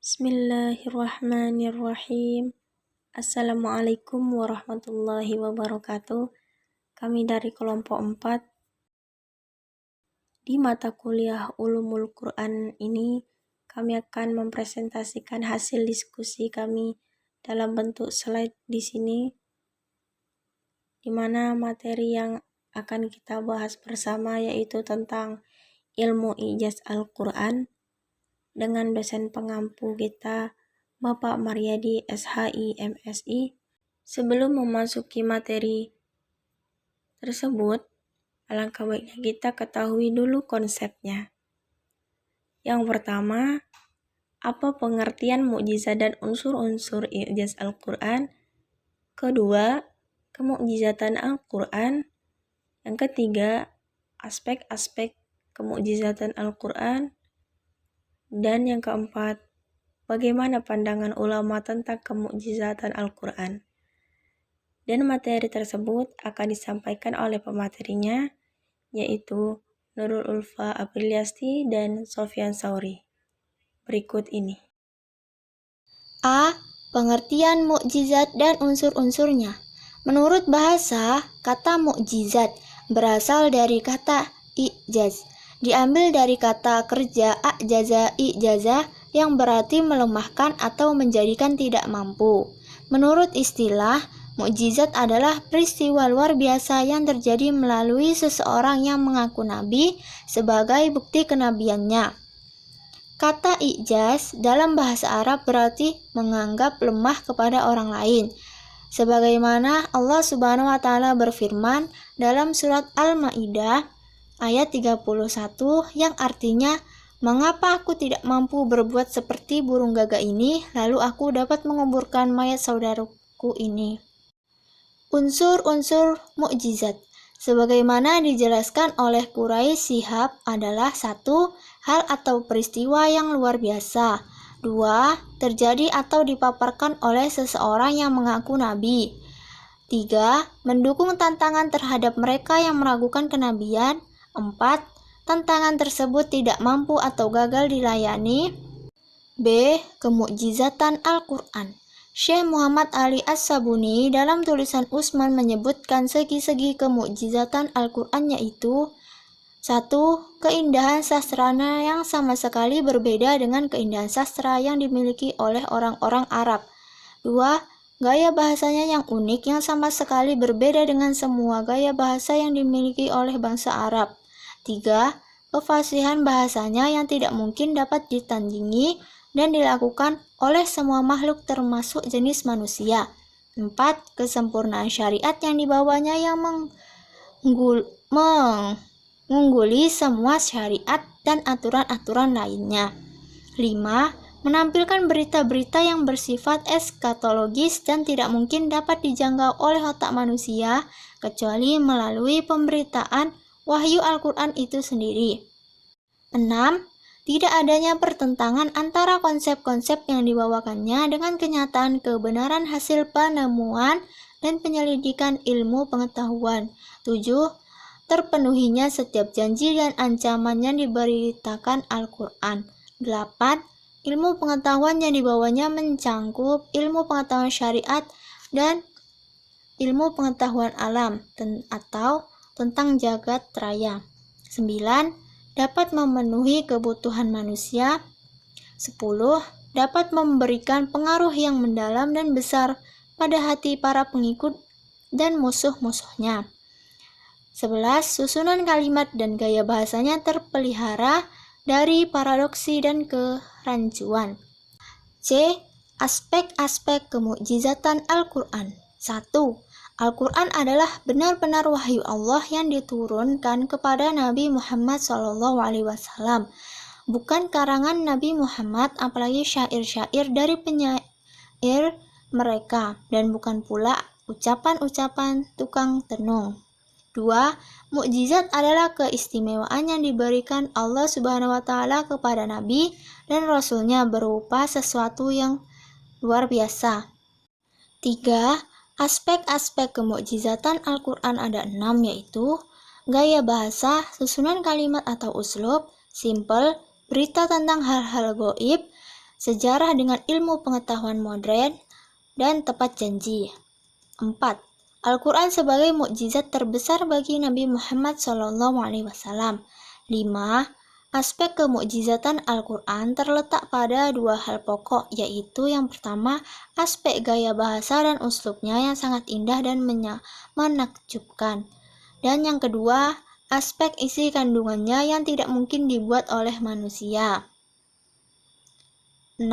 Bismillahirrahmanirrahim. Assalamualaikum warahmatullahi wabarakatuh. Kami dari kelompok 4. Di mata kuliah Ulumul Quran ini, kami akan mempresentasikan hasil diskusi kami dalam bentuk slide di sini, di mana materi yang akan kita bahas bersama yaitu tentang ilmu ijaz Al-Quran dengan dosen pengampu kita, Bapak Maryadi SHI MSI. Sebelum memasuki materi tersebut, alangkah baiknya kita ketahui dulu konsepnya. Yang pertama, apa pengertian mukjizat dan unsur-unsur ijaz Al-Quran? Kedua, kemukjizatan Al-Quran. Yang ketiga, aspek-aspek kemukjizatan Al-Quran. Dan yang keempat, bagaimana pandangan ulama tentang kemukjizatan Al-Quran. Dan materi tersebut akan disampaikan oleh pematerinya, yaitu Nurul Ulfa Apriliasti dan Sofyan Sauri. Berikut ini. A. Pengertian mukjizat dan unsur-unsurnya. Menurut bahasa, kata mukjizat berasal dari kata ijaz. Diambil dari kata kerja ajaza ijaza yang berarti melemahkan atau menjadikan tidak mampu. Menurut istilah, mukjizat adalah peristiwa luar biasa yang terjadi melalui seseorang yang mengaku nabi sebagai bukti kenabiannya. Kata ijaz dalam bahasa Arab berarti menganggap lemah kepada orang lain. Sebagaimana Allah Subhanahu wa taala berfirman dalam surat Al-Maidah ayat 31 yang artinya, "Mengapa aku tidak mampu berbuat seperti burung gagak ini, lalu aku dapat menguburkan mayat saudaraku ini?" Unsur-unsur mukjizat sebagaimana dijelaskan oleh Quraisy Shihab adalah 1. Hal atau peristiwa yang luar biasa. 2. Terjadi atau dipaparkan oleh seseorang yang mengaku nabi. 3. Mendukung tantangan terhadap mereka yang meragukan kenabian. 4. Tantangan tersebut tidak mampu atau gagal dilayani. B. Kemukjizatan Al-Quran. Syekh Muhammad Ali As-Sabuni dalam tulisan Usman menyebutkan segi-segi kemukjizatan Al-Quran yaitu 1. Keindahan sastranya yang sama sekali berbeda dengan keindahan sastra yang dimiliki oleh orang-orang Arab. 2. Gaya bahasanya yang unik yang sama sekali berbeda dengan semua gaya bahasa yang dimiliki oleh bangsa Arab. 3. Kefasihan bahasanya yang tidak mungkin dapat ditandingi dan dilakukan oleh semua makhluk termasuk jenis manusia. 4. Kesempurnaan syariat yang dibawanya yang mengungguli semua syariat dan aturan-aturan lainnya. 5. Menampilkan berita-berita yang bersifat eskatologis dan tidak mungkin dapat dijangkau oleh otak manusia kecuali melalui pemberitaan wahyu Al-Quran itu sendiri. 6. Tidak adanya pertentangan antara konsep-konsep yang dibawakannya dengan kenyataan kebenaran hasil penemuan dan penyelidikan ilmu pengetahuan. 7. Terpenuhinya setiap janji dan ancaman yang diberitakan Al-Quran. 8. Ilmu pengetahuan yang dibawanya mencangkup ilmu pengetahuan syariat dan ilmu pengetahuan alam atau tentang jagat raya. 9. Dapat memenuhi kebutuhan manusia. 10. Dapat memberikan pengaruh yang mendalam dan besar pada hati para pengikut dan musuh-musuhnya. 11. Susunan kalimat dan gaya bahasanya terpelihara dari paradoksi dan kerancuan. C. Aspek-aspek kemukjizatan Al-Quran. 1. Al-Quran adalah benar-benar wahyu Allah yang diturunkan kepada Nabi Muhammad SAW, bukan karangan Nabi Muhammad, apalagi syair-syair dari penyair mereka, dan bukan pula ucapan-ucapan tukang tenung. 2. Mukjizat adalah keistimewaan yang diberikan Allah Subhanahu wa taala kepada Nabi dan Rasulnya berupa sesuatu yang luar biasa. 3. Aspek-aspek kemukjizatan Al-Quran ada 6, yaitu gaya bahasa, susunan kalimat atau uslub, simple, berita tentang hal-hal gaib, sejarah dengan ilmu pengetahuan modern, dan tepat janji. 4. Al-Quran sebagai mukjizat terbesar bagi Nabi Muhammad SAW. 5. Aspek kemukjizatan Al-Quran terletak pada dua hal pokok, yaitu yang pertama, aspek gaya bahasa dan uslubnya yang sangat indah dan menakjubkan. Dan yang kedua, aspek isi kandungannya yang tidak mungkin dibuat oleh manusia. 6.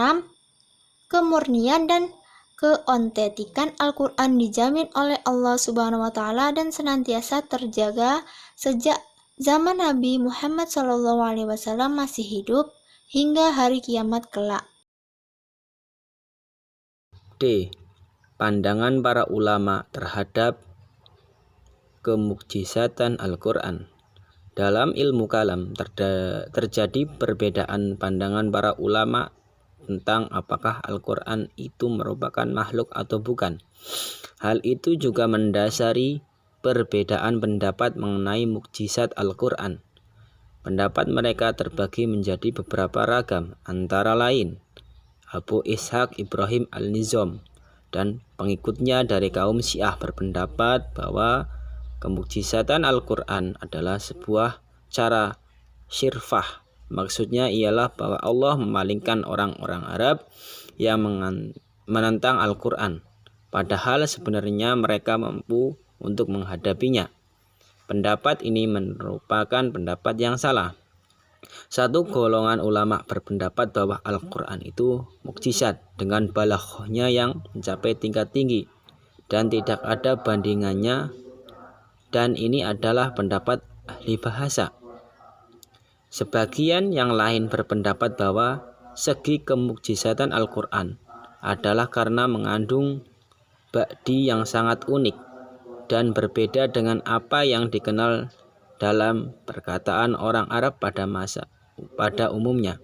Kemurnian dan keontentikan Al-Quran dijamin oleh Allah Subhanahu wa Ta'ala dan senantiasa terjaga sejak zaman Nabi Muhammad SAW masih hidup hingga hari kiamat kelak. D. Pandangan para ulama terhadap kemukjizatan Al-Quran. Dalam ilmu kalam terjadi perbedaan pandangan para ulama tentang apakah Al-Quran itu merupakan makhluk atau bukan. Hal itu juga mendasari perbedaan pendapat mengenai mukjizat Al-Quran. Pendapat mereka terbagi menjadi beberapa ragam, antara lain Abu Ishaq Ibrahim Al-Nizam dan pengikutnya dari kaum Syiah berpendapat bahwa kemukjizatan Al-Quran adalah sebuah cara syirfah. Maksudnya ialah bahwa Allah memalingkan orang-orang Arab yang menentang Al-Quran, padahal sebenarnya mereka mampu untuk menghadapinya. Pendapat ini merupakan pendapat yang salah. Satu golongan ulama berpendapat bahwa Al-Quran itu mukjizat dengan balaghahnya yang mencapai tingkat tinggi dan tidak ada bandingannya, dan ini adalah pendapat ahli bahasa. Sebagian yang lain berpendapat bahwa segi kemukjizatan Al-Quran adalah karena mengandung ba'di yang sangat unik dan berbeda dengan apa yang dikenal dalam perkataan orang Arab pada umumnya.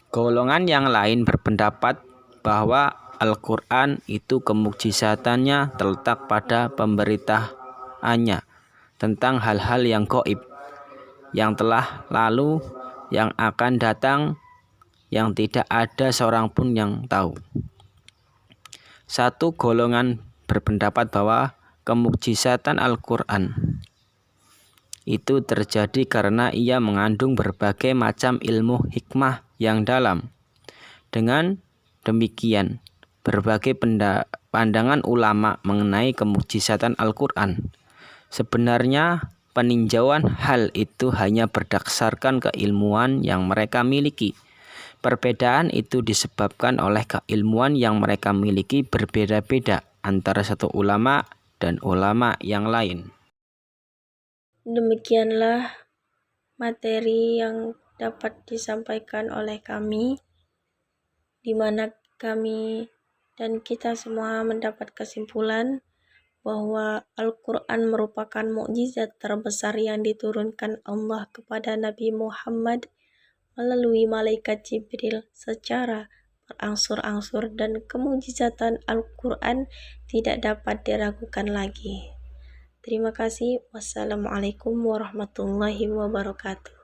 Golongan yang lain berpendapat bahwa Al-Quran itu kemukjizatannya terletak pada pemberitaannya tentang hal-hal yang gaib, yang telah lalu, yang akan datang, yang tidak ada seorang pun yang tahu. Satu golongan berpendapat bahwa kemukjizatan Al-Quran itu terjadi karena ia mengandung berbagai macam ilmu hikmah yang dalam. Dengan demikian, berbagai pandangan ulama mengenai kemukjizatan Al-Quran sebenarnya peninjauan hal itu hanya berdasarkan keilmuan yang mereka miliki. Perbedaan itu disebabkan oleh keilmuan yang mereka miliki berbeda-beda antara satu ulama dan ulama yang lain. Demikianlah materi yang dapat disampaikan oleh kami, di mana kami dan kita semua mendapat kesimpulan bahwa Al-Quran merupakan mukjizat terbesar yang diturunkan Allah kepada Nabi Muhammad melalui malaikat Jibril secara berangsur-angsur, dan kemukjizatan Al-Quran tidak dapat diragukan lagi. Terima kasih. Wassalamualaikum warahmatullahi wabarakatuh.